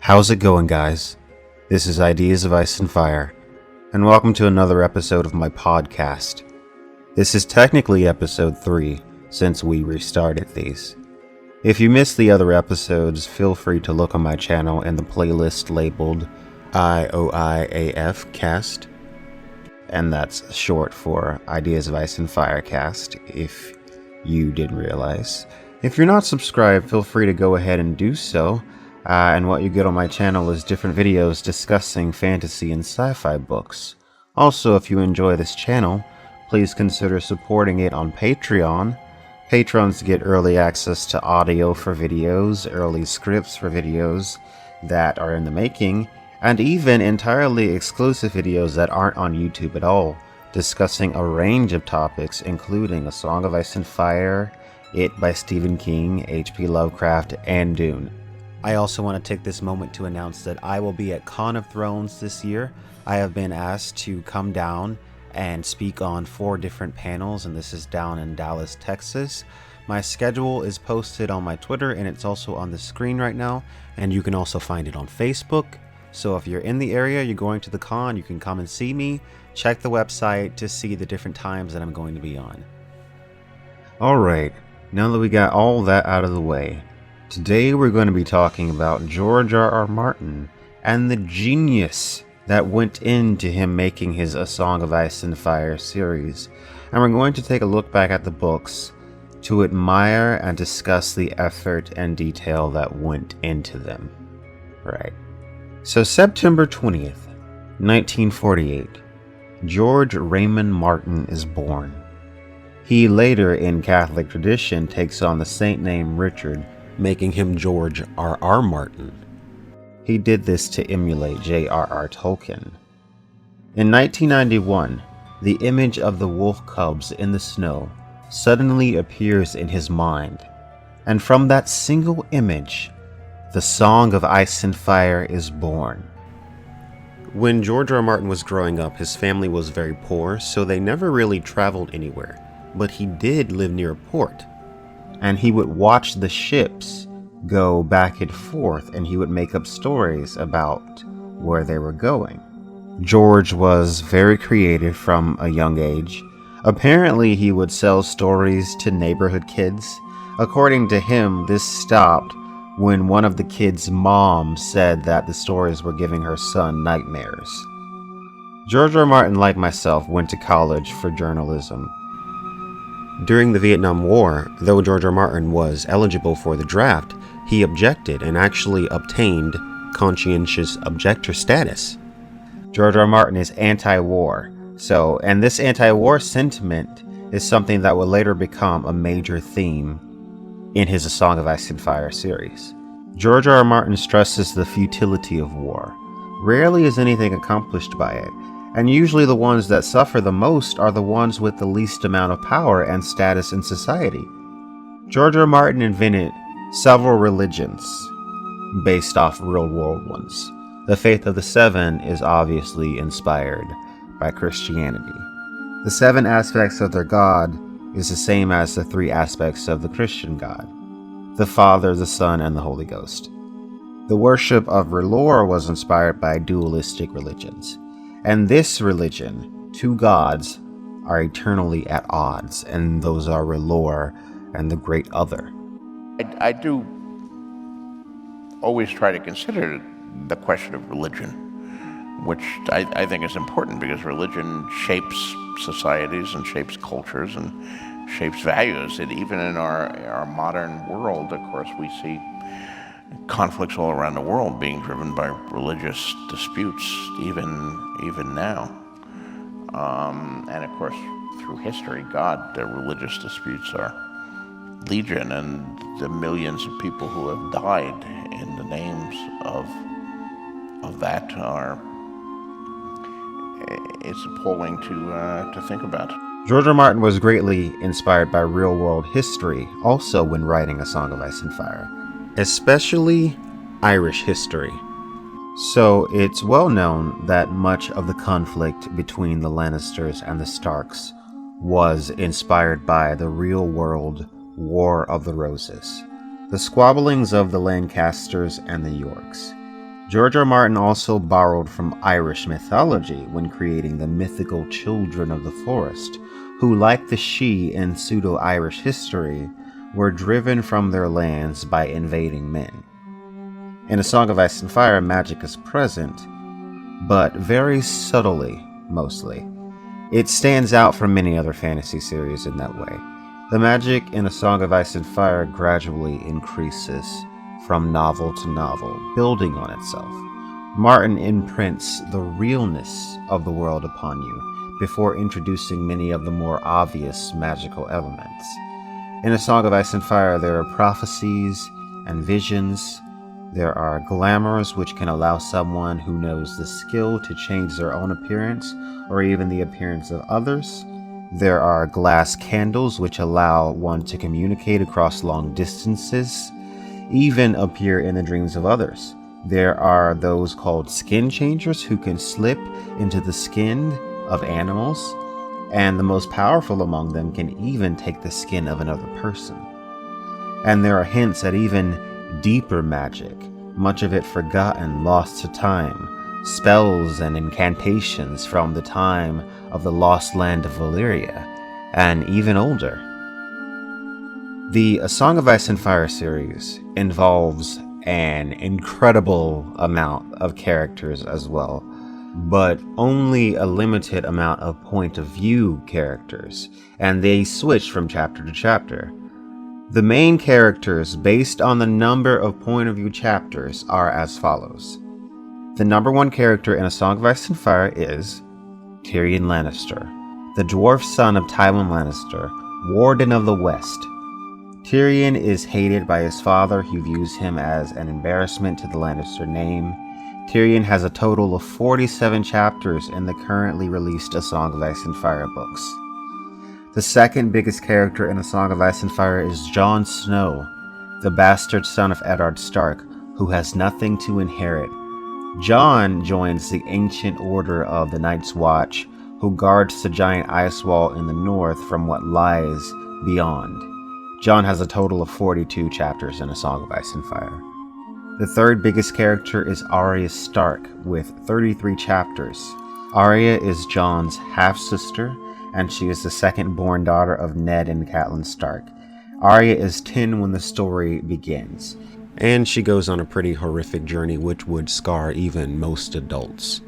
How's it going, guys? This is Ideas of Ice and Fire, and welcome to another episode of my podcast. This is technically episode 3, since we restarted these. If you missed the other episodes, feel free to look on my channel in the playlist labeled IOIAFCAST, and that's short for Ideas of Ice and Fire Cast, if you didn't realize. If you're not subscribed, feel free to go ahead and do so. And what you get on my channel is different videos discussing fantasy and sci-fi books. Also, if you enjoy this channel, please consider supporting it on Patreon. Patrons get early access to audio for videos, early scripts for videos that are in the making, and even entirely exclusive videos that aren't on YouTube at all, discussing a range of topics including A Song of Ice and Fire, It by Stephen King, H.P. Lovecraft, and Dune. I also want to take this moment to announce that I will be at Con of Thrones this year. I have been asked to come down and speak on 4 different panels, and this is down in Dallas, Texas. My schedule is posted on my Twitter, and it's also on the screen right now, and you can also find it on Facebook. So if you're in the area, you're going to the con, you can come and see me. Check the website to see the different times that I'm going to be on. Alright, now that we got all that out of the way, today we're going to be talking about George R.R. Martin and the genius that went into him making his A Song of Ice and Fire series. And we're going to take a look back at the books to admire and discuss the effort and detail that went into them. Right. So September 20th, 1948, George Raymond Martin is born. He later, in Catholic tradition, takes on the saint name Richard, making him George R.R. Martin. He did this to emulate J.R.R. Tolkien. In 1991, the image of the wolf cubs in the snow suddenly appears in his mind, and from that single image, the Song of Ice and Fire is born. When George R.R. Martin was growing up, his family was very poor, so they never really traveled anywhere, but he did live near a port. And he would watch the ships go back and forth, and he would make up stories about where they were going. George was very creative from a young age. Apparently, he would sell stories to neighborhood kids. According to him, this stopped when one of the kids' moms said that the stories were giving her son nightmares. George R. Martin, like myself, went to college for journalism. During the Vietnam War, though George R. Martin was eligible for the draft, he objected and actually obtained conscientious objector status. George R. Martin is anti-war, and this anti-war sentiment is something that will later become a major theme in his A Song of Ice and Fire series. George R. Martin stresses the futility of war. Rarely is anything accomplished by it, and usually the ones that suffer the most are the ones with the least amount of power and status in society. George R. Martin invented several religions based off real-world ones. The Faith of the Seven is obviously inspired by Christianity. The 7 aspects of their God is the same as the 3 aspects of the Christian God: the Father, the Son, and the Holy Ghost. The worship of Relor was inspired by dualistic religions. And this religion, 2 gods, are eternally at odds, and those are Relor and the Great Other. I do always try to consider the question of religion, which I think is important because religion shapes societies and shapes cultures and shapes values. And even in our modern world, of course, we see conflicts all around the world being driven by religious disputes, even now. And of course, through history, the religious disputes are legion, and the millions of people who have died in the names of that it's appalling to think about. George R. Martin was greatly inspired by real-world history, also when writing A Song of Ice and Fire, especially Irish history. So it's well known that much of the conflict between the Lannisters and the Starks was inspired by the real-world War of the Roses, the squabblings of the Lancasters and the Yorks. George R. Martin also borrowed from Irish mythology when creating the mythical children of the forest, who, like the Sidhe in pseudo-Irish history, were driven from their lands by invading men. In A Song of Ice and Fire, magic is present, but very subtly, mostly. It stands out from many other fantasy series in that way. The magic in A Song of Ice and Fire gradually increases from novel to novel, building on itself. Martin imprints the realness of the world upon you before introducing many of the more obvious magical elements. In A Song of Ice and Fire, there are prophecies and visions. There are glamours, which can allow someone who knows the skill to change their own appearance or even the appearance of others. There are glass candles, which allow one to communicate across long distances, even appear in the dreams of others. There are those called skin changers who can slip into the skin of animals, and the most powerful among them can even take the skin of another person. And there are hints at even deeper magic, much of it forgotten, lost to time, spells and incantations from the time of the lost land of Valyria, and even older. The A Song of Ice and Fire series involves an incredible amount of characters as well, but only a limited amount of point of view characters, and they switch from chapter to chapter. The main characters, based on the number of point of view chapters, are as follows. The number one character in A Song of Ice and Fire is Tyrion Lannister, the dwarf son of Tywin Lannister, Warden of the West. Tyrion is hated by his father, who views him as an embarrassment to the Lannister name. Tyrion has a total of 47 chapters in the currently released A Song of Ice and Fire books. The second biggest character in A Song of Ice and Fire is Jon Snow, the bastard son of Eddard Stark, who has nothing to inherit. Jon joins the ancient order of the Night's Watch, who guards the giant ice wall in the north from what lies beyond. Jon has a total of 42 chapters in A Song of Ice and Fire. The third biggest character is Arya Stark, with 33 chapters. Arya is Jon's half-sister, and she is the second-born daughter of Ned and Catelyn Stark. Arya is 10 when the story begins, and she goes on a pretty horrific journey which would scar even most adults.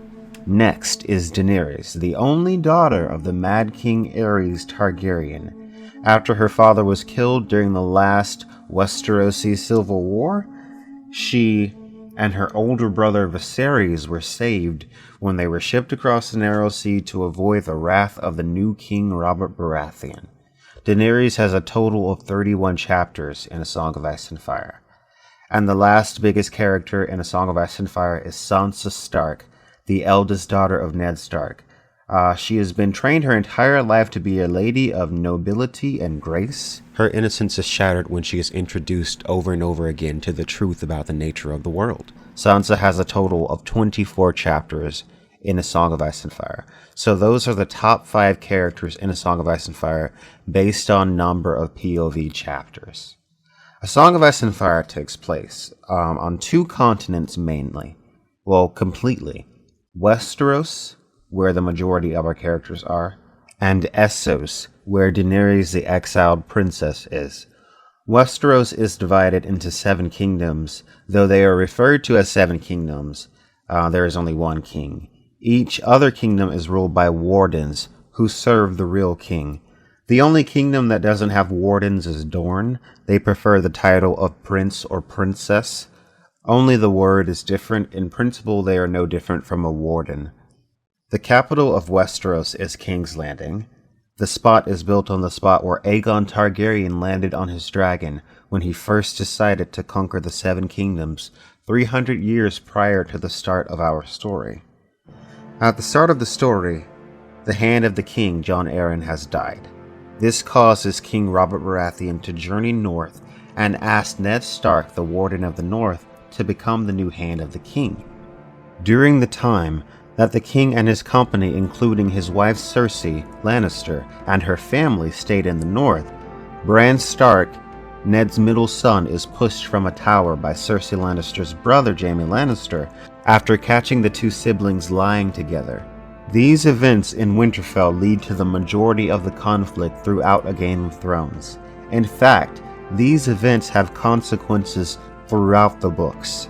Next is Daenerys, the only daughter of the Mad King Aerys Targaryen. After her father was killed during the last Westerosi Civil War, she and her older brother Viserys were saved when they were shipped across the Narrow Sea to avoid the wrath of the new king Robert Baratheon. Daenerys has a total of 31 chapters in A Song of Ice and Fire. And the last biggest character in A Song of Ice and Fire is Sansa Stark, the eldest daughter of Ned Stark. She has been trained her entire life to be a lady of nobility and grace. Her innocence is shattered when she is introduced over and over again to the truth about the nature of the world. Sansa has a total of 24 chapters in A Song of Ice and Fire. So those are the top 5 characters in A Song of Ice and Fire based on number of POV chapters. A Song of Ice and Fire takes place on 2 continents mainly. Well, completely. Westeros, where the majority of our characters are, and Essos, where Daenerys the exiled princess is. Westeros is divided into 7 kingdoms, though they are referred to as 7 kingdoms. There is only one king. Each other kingdom is ruled by wardens, who serve the real king. The only kingdom that doesn't have wardens is Dorne. They prefer the title of prince or princess. Only the word is different. In principle, they are no different from a warden. The capital of Westeros is King's Landing. The spot is built on the spot where Aegon Targaryen landed on his dragon when he first decided to conquer the 7 kingdoms 300 years prior to the start of our story. At the start of the story, the hand of the king, Jon Arryn, has died. This causes King Robert Baratheon to journey north and ask Ned Stark, the Warden of the North, to become the new hand of the king. During the time that the king and his company, including his wife Cersei Lannister and her family, stayed in the north, Bran Stark Ned's middle son is pushed from a tower by Cersei Lannister's brother Jaime Lannister after catching the two siblings lying together. These events in Winterfell lead to the majority of the conflict throughout A Game of Thrones. In fact, these events have consequences throughout the books.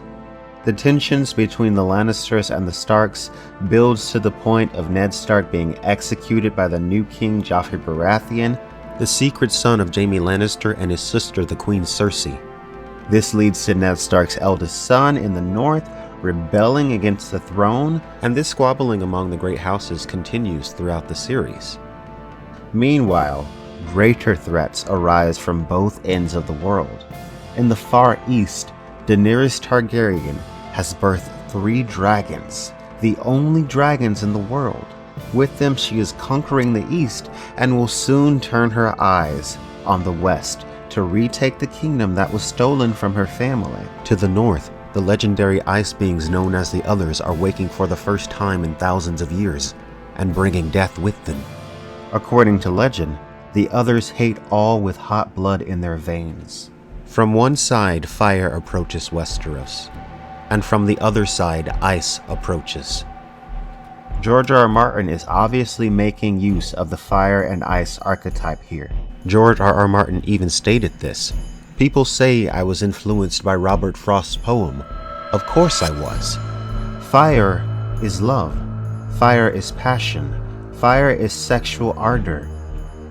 The tensions between the Lannisters and the Starks builds to the point of Ned Stark being executed by the new king Joffrey Baratheon, the secret son of Jaime Lannister and his sister the Queen Cersei. This leads to Ned Stark's eldest son in the north rebelling against the throne, and this squabbling among the great houses continues throughout the series. Meanwhile, greater threats arise from both ends of the world. In the far east, Daenerys Targaryen has birthed 3 dragons, the only dragons in the world. With them she is conquering the east and will soon turn her eyes on the west to retake the kingdom that was stolen from her family. To the north, the legendary ice beings known as the Others are waking for the first time in thousands of years and bringing death with them. According to legend, the Others hate all with hot blood in their veins. From one side, fire approaches Westeros, and from the other side, ice approaches. George R. R. Martin is obviously making use of the fire and ice archetype here. George R. R. Martin even stated this. People say I was influenced by Robert Frost's poem. Of course I was. Fire is love. Fire is passion. Fire is sexual ardor.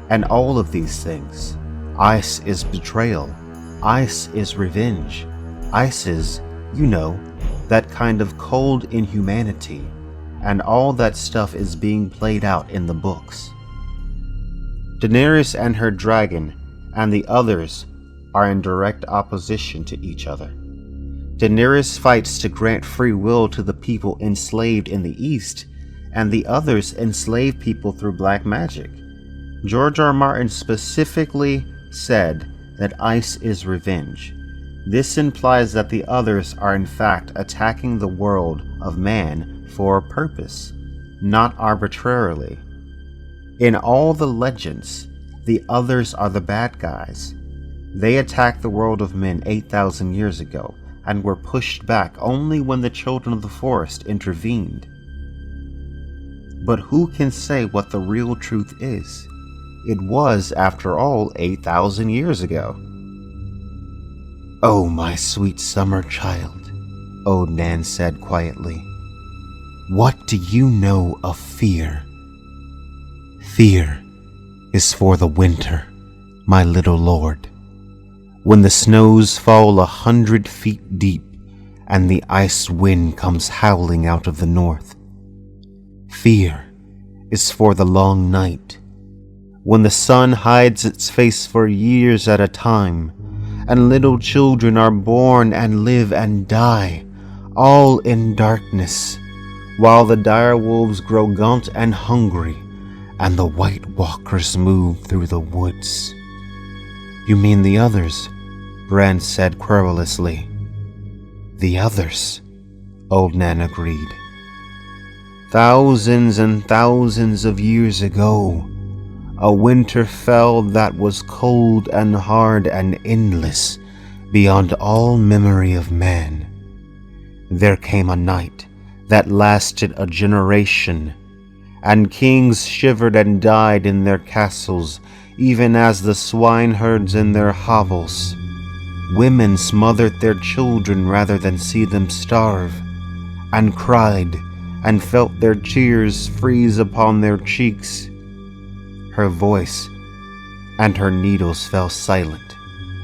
And all of these things. Ice is betrayal. Ice is revenge. Ice is, you know, that kind of cold inhumanity. And all that stuff is being played out in the books. Daenerys and her dragon and the Others are in direct opposition to each other. Daenerys fights to grant free will to the people enslaved in the East, and the Others enslave people through black magic. George R. R. Martin specifically said that ice is revenge. This implies that the Others are in fact attacking the world of man for a purpose, not arbitrarily. In all the legends, the Others are the bad guys. They attacked the world of men 8,000 years ago and were pushed back only when the Children of the Forest intervened. But who can say what the real truth is? It was, after all, 8,000 years ago. "Oh, my sweet summer child," Old Nan said quietly, "what do you know of fear? Fear is for the winter, my little lord, when the snows fall 100 feet deep and the ice wind comes howling out of the north. Fear is for the long night, when the sun hides its face for years at a time, and little children are born and live and die, all in darkness, while the dire wolves grow gaunt and hungry, and the White Walkers move through the woods." "You mean the Others?" Bran said querulously. "The Others," Old Nan agreed. "Thousands and thousands of years ago, a winter fell that was cold and hard and endless beyond all memory of man. There came a night that lasted a generation, and kings shivered and died in their castles, even as the swineherds in their hovels. Women smothered their children rather than see them starve, and cried and felt their tears freeze upon their cheeks." Her voice and her needles fell silent,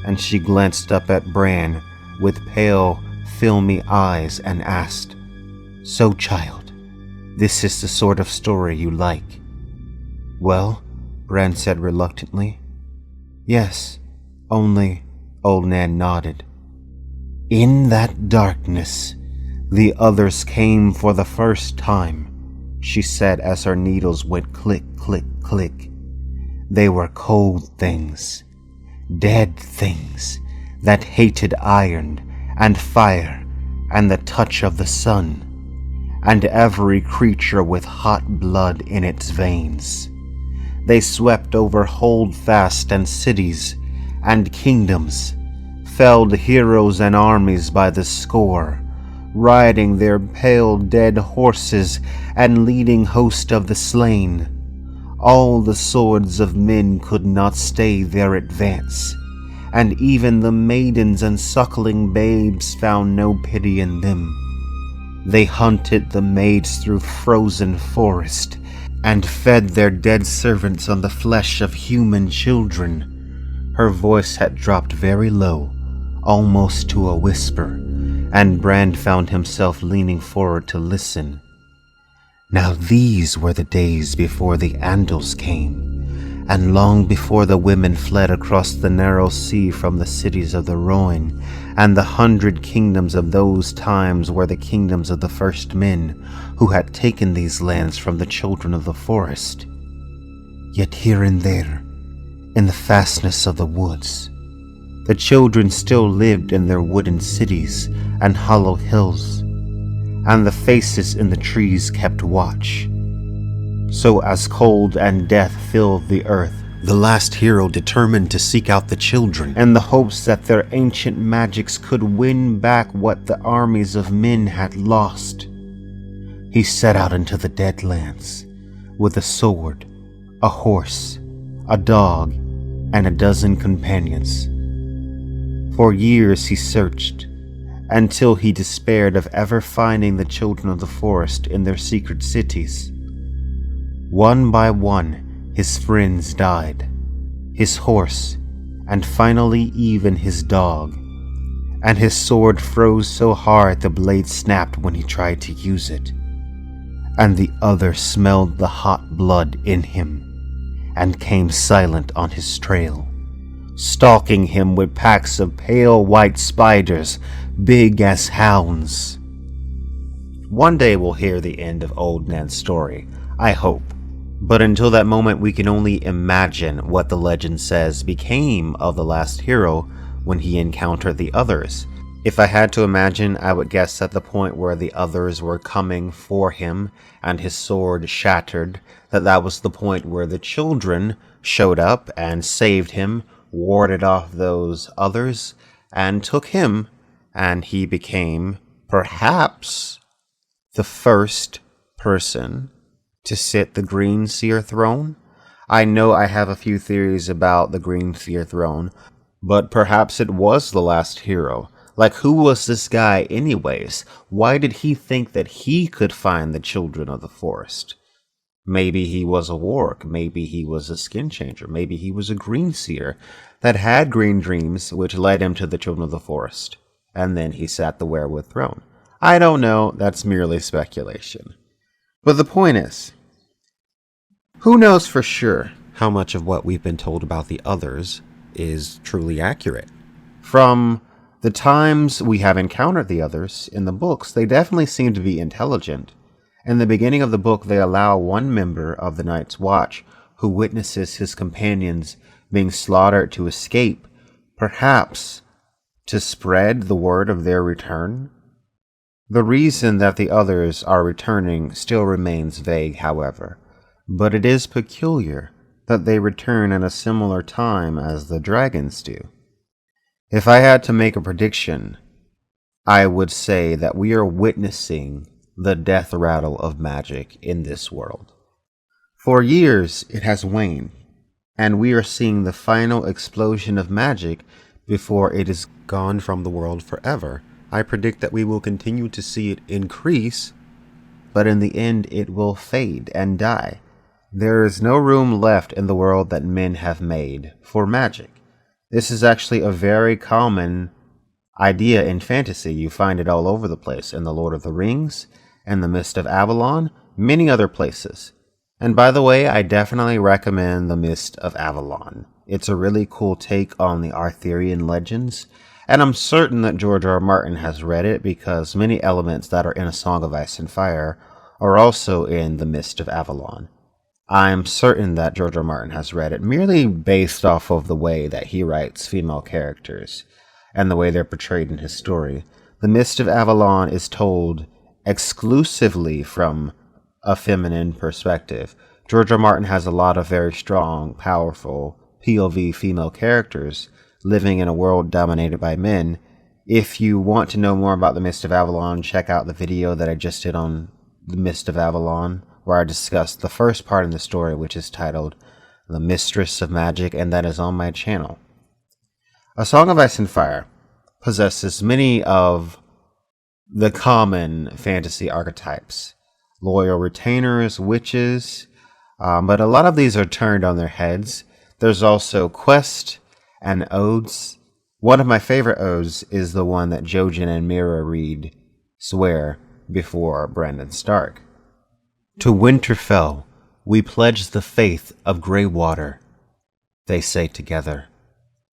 and she glanced up at Bran with pale, filmy eyes and asked, "So, child, this is the sort of story you like?" "Well," Bran said reluctantly, "yes, only..." Old Nan nodded. "In that darkness, the Others came for the first time," she said as her needles went click, click, click. "They were cold things, dead things that hated iron and fire and the touch of the sun, and every creature with hot blood in its veins. They swept over holdfast and cities, and kingdoms, felled heroes and armies by the score, riding their pale dead horses and leading host of the slain. All the swords of men could not stay their advance, and even the maidens and suckling babes found no pity in them. They hunted the maids through frozen forest, and fed their dead servants on the flesh of human children. Her voice had dropped very low, almost to a whisper, and Brand found himself leaning forward to listen. Now these were the days before the Andals came, and long before the women fled across the narrow sea from the cities of the Rhoyne, and the 100 kingdoms of those times were the kingdoms of the first men who had taken these lands from the children of the forest. Yet here and there, in the fastness of the woods, the children still lived in their wooden cities and hollow hills, and the faces in the trees kept watch. So as cold and death filled the earth, the last hero determined to seek out the children in the hopes that their ancient magics could win back what the armies of men had lost. He set out into the Deadlands with a sword, a horse, a dog, and a dozen companions. For years he searched, until he despaired of ever finding the children of the forest in their secret cities. One by one, his friends died, his horse, and finally even his dog, and his sword froze so hard the blade snapped when he tried to use it. And the other smelled the hot blood in him, and came silent on his trail, stalking him with packs of pale white spiders, big as hounds. One day we'll hear the end of Old Nan's story, I hope. But until that moment, we can only imagine what the legend says became of the last hero when he encountered the others. If I had to imagine, I would guess at the point where the others were coming for him and his sword shattered, that was the point where the children showed up and saved him, warded off those others, and took him, and he became, perhaps, the first person to sit the Green Seer throne. I know I have a few theories about the Green Seer throne, but perhaps it was the last hero. Like, who was this guy anyways? Why did he think that he could find the children of the forest? Maybe he was a warg, maybe he was a skin changer, maybe he was a Green Seer that had green dreams which led him to the children of the forest, and then he sat the werewood throne. I don't know, that's merely speculation. But the point is, who knows for sure how much of what we've been told about the others is truly accurate? From the times we have encountered the others in the books, they definitely seem to be intelligent. In the beginning of the book, they allow one member of the Night's Watch who witnesses his companions being slaughtered to escape, perhaps to spread the word of their return. The reason that the others are returning still remains vague, however, but it is peculiar that they return at a similar time as the dragons do. If I had to make a prediction, I would say that we are witnessing the death rattle of magic in this world. For years it has waned, and we are seeing the final explosion of magic before it is gone from the world forever. I predict that we will continue to see it increase, but in the end it will fade and die. There is no room left in the world that men have made for magic. This is actually a very common idea in fantasy. You find it all over the place, in The Lord of the Rings, and The Mist of Avalon, many other places. And by the way, I definitely recommend The Mist of Avalon. It's a really cool take on the Arthurian legends, and I'm certain that George R. R. Martin has read it because many elements that are in A Song of Ice and Fire are also in The Mist of Avalon. I'm certain that George R. R. Martin has read it merely based off of the way that he writes female characters and the way they're portrayed in his story. The Mist of Avalon is told exclusively from a feminine perspective. George R. R. Martin has a lot of very strong, powerful POV female characters, living in a world dominated by men. If you want to know more about the Mist of Avalon, check out the video that I just did on the Mist of Avalon, where I discussed the first part in the story, which is titled The Mistress of Magic, and that is on my channel. A Song of Ice and Fire possesses many of the common fantasy archetypes. Loyal retainers, witches, but a lot of these are turned on their heads. There's also quest and odes. One of my favorite odes is the one that Jojen and Mira read, swear, before Brandon Stark. To Winterfell we pledge the faith of grey water, they say together.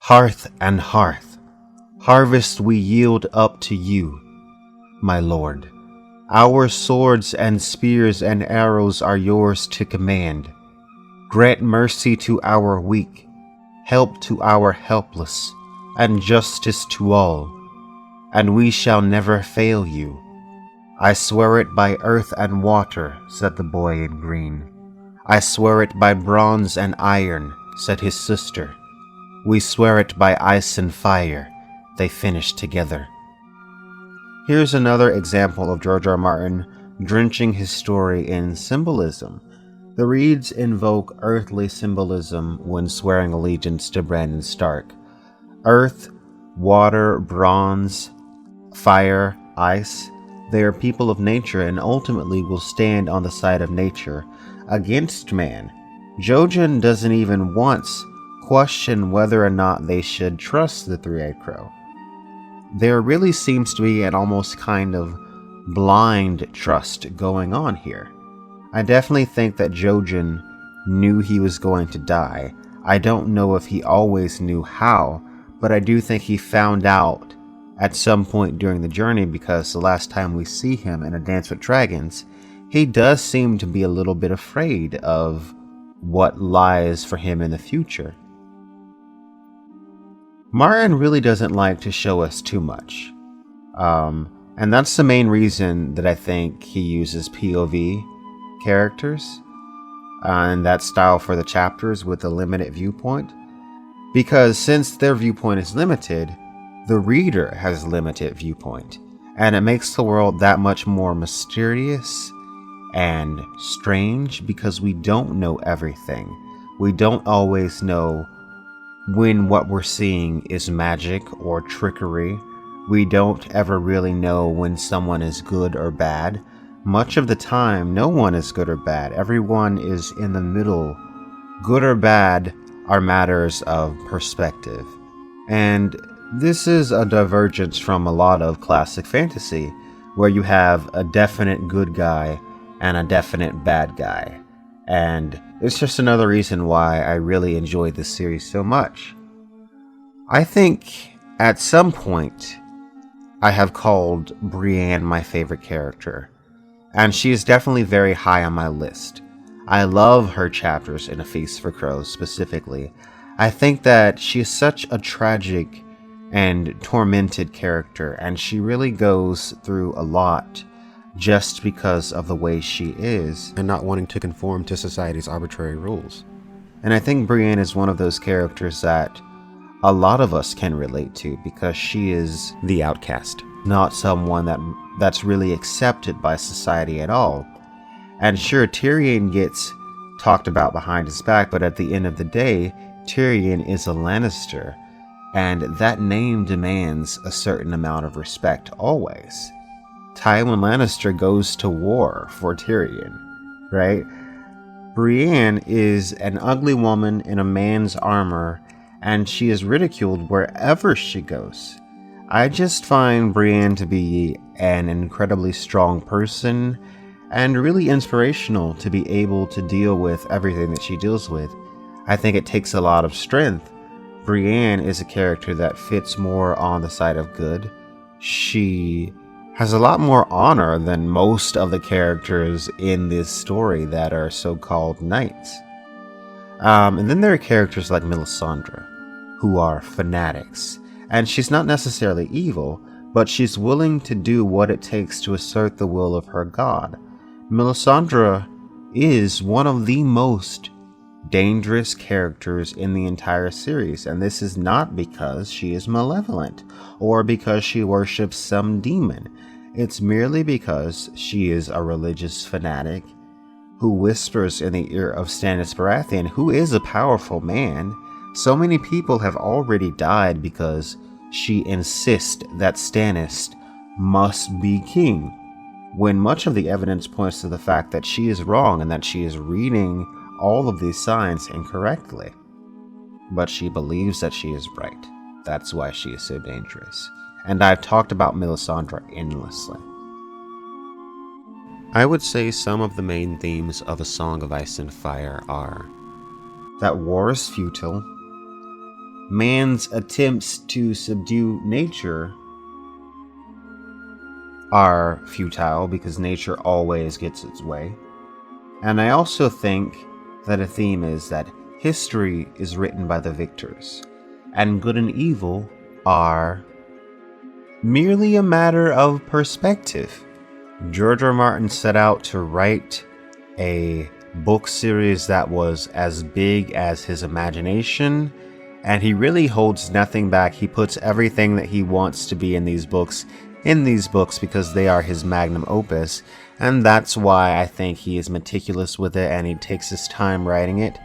Hearth and hearth, harvest we yield up to you, my lord. Our swords and spears and arrows are yours to command. Grant mercy to our weak, help to our helpless, and justice to all, and we shall never fail you. I swear it by earth and water, said the boy in green. I swear it by bronze and iron, said his sister. We swear it by ice and fire, they finished together. Here's another example of George R. Martin drenching his story in symbolism. The reeds invoke earthly symbolism when swearing allegiance to Brandon Stark. Earth, water, bronze, fire, ice, they are people of nature and ultimately will stand on the side of nature against man. Jojen doesn't even once question whether or not they should trust the three-eyed crow. There really seems to be an almost kind of blind trust going on here. I definitely think that Jojen knew he was going to die. I don't know if he always knew how, but I do think he found out at some point during the journey, because the last time we see him in A Dance with Dragons, he does seem to be a little bit afraid of what lies for him in the future. Martin really doesn't like to show us too much. And that's the main reason that I think he uses POV characters and that style for the chapters with a limited viewpoint. Because since their viewpoint is limited, the reader has limited viewpoint. And it makes the world that much more mysterious and strange because we don't know everything. We don't always know when what we're seeing is magic or trickery. We don't ever really know when someone is good or bad. Much of the time, no one is good or bad. Everyone is in the middle. Good or bad are matters of perspective. And this is a divergence from a lot of classic fantasy, where you have a definite good guy and a definite bad guy. And it's just another reason why I really enjoyed this series so much. I think at some point I have called Brienne my favorite character, and she is definitely very high on my list. I love her chapters in A Feast for Crows specifically. I think that she is such a tragic and tormented character, and she really goes through a lot just because of the way she is and not wanting to conform to society's arbitrary rules. And I think Brienne is one of those characters that a lot of us can relate to because she is the outcast, not someone that's really accepted by society at all. And sure, Tyrion gets talked about behind his back, but at the end of the day, Tyrion is a Lannister, and that name demands a certain amount of respect always. Tywin Lannister goes to war for Tyrion, right? Brienne is an ugly woman in a man's armor, and she is ridiculed wherever she goes. I just find Brienne to be an incredibly strong person and really inspirational to be able to deal with everything that she deals with. I think it takes a lot of strength. Brienne is a character that fits more on the side of good. She has a lot more honor than most of the characters in this story that are so-called knights. And then there are characters like Melisandre, who are fanatics. And she's not necessarily evil, but she's willing to do what it takes to assert the will of her god. Melisandre is one of the most dangerous characters in the entire series, and this is not because she is malevolent or because she worships some demon. It's merely because she is a religious fanatic who whispers in the ear of Stannis Baratheon, who is a powerful man. So many people have already died because she insists that Stannis must be king, when much of the evidence points to the fact that she is wrong and that she is reading all of these signs incorrectly. But she believes that she is right. That's why she is so dangerous. And I've talked about Melisandre endlessly. I would say some of the main themes of A Song of Ice and Fire are that war is futile, man's attempts to subdue nature are futile because nature always gets its way. And I also think that a theme is that history is written by the victors, and good and evil are merely a matter of perspective. George R. Martin set out to write a book series that was as big as his imagination, and he really holds nothing back. He puts everything that he wants to be in these books because they are his magnum opus, and that's why I think he is meticulous with it and he takes his time writing it.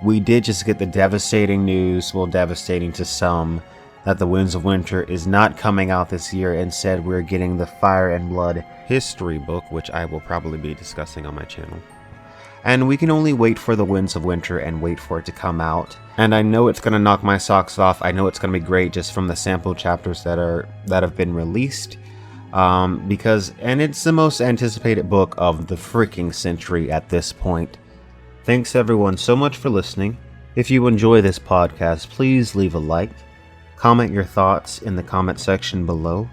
We did just get the devastating news, well, devastating to some, that The Winds of Winter is not coming out this year. Instead, we're getting the Fire and Blood history book, which I will probably be discussing on my channel. And we can only wait for The Winds of Winter and wait for it to come out. And I know it's going to knock my socks off. I know it's going to be great just from the sample chapters that have been released. And it's the most anticipated book of the freaking century at this point. Thanks everyone so much for listening. If you enjoy this podcast, please leave a like, comment your thoughts in the comment section below,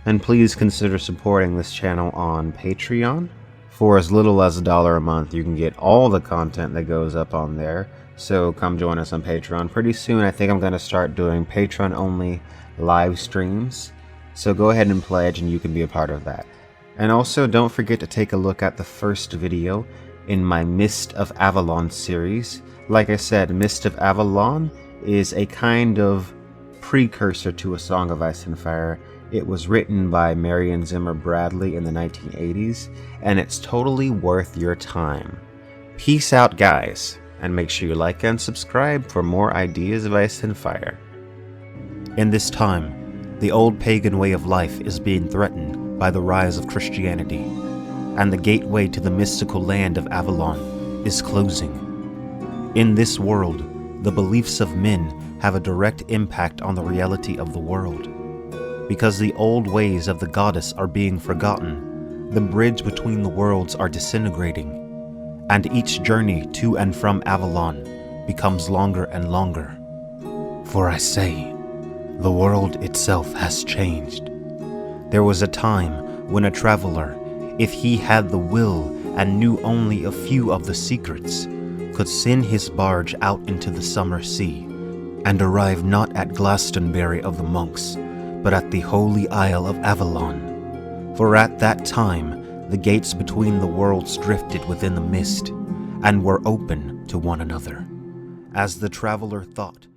and please consider supporting this channel on Patreon. For as little as $1 a month, you can get all the content that goes up on there. So come join us on Patreon. Pretty soon, I think I'm going to start doing Patreon-only live streams. So go ahead and pledge and you can be a part of that. And also, don't forget to take a look at the first video in my Mist of Avalon series. Like I said, Mist of Avalon is a kind of precursor to A Song of Ice and Fire. It was written by Marion Zimmer Bradley in the 1980s, and it's totally worth your time. Peace out, guys, and make sure you like and subscribe for more ideas of Ice and Fire. In this time, the old pagan way of life is being threatened by the rise of Christianity, and the gateway to the mystical land of Avalon is closing. In this world, the beliefs of men have a direct impact on the reality of the world. Because the old ways of the goddess are being forgotten, the bridge between the worlds are disintegrating, and each journey to and from Avalon becomes longer and longer. For I say, the world itself has changed. There was a time when a traveler, if he had the will and knew only a few of the secrets, could send his barge out into the summer sea, and arrive not at Glastonbury of the monks, but at the holy Isle of Avalon. For at that time the gates between the worlds drifted within the mist, and were open to one another. As the traveler thought,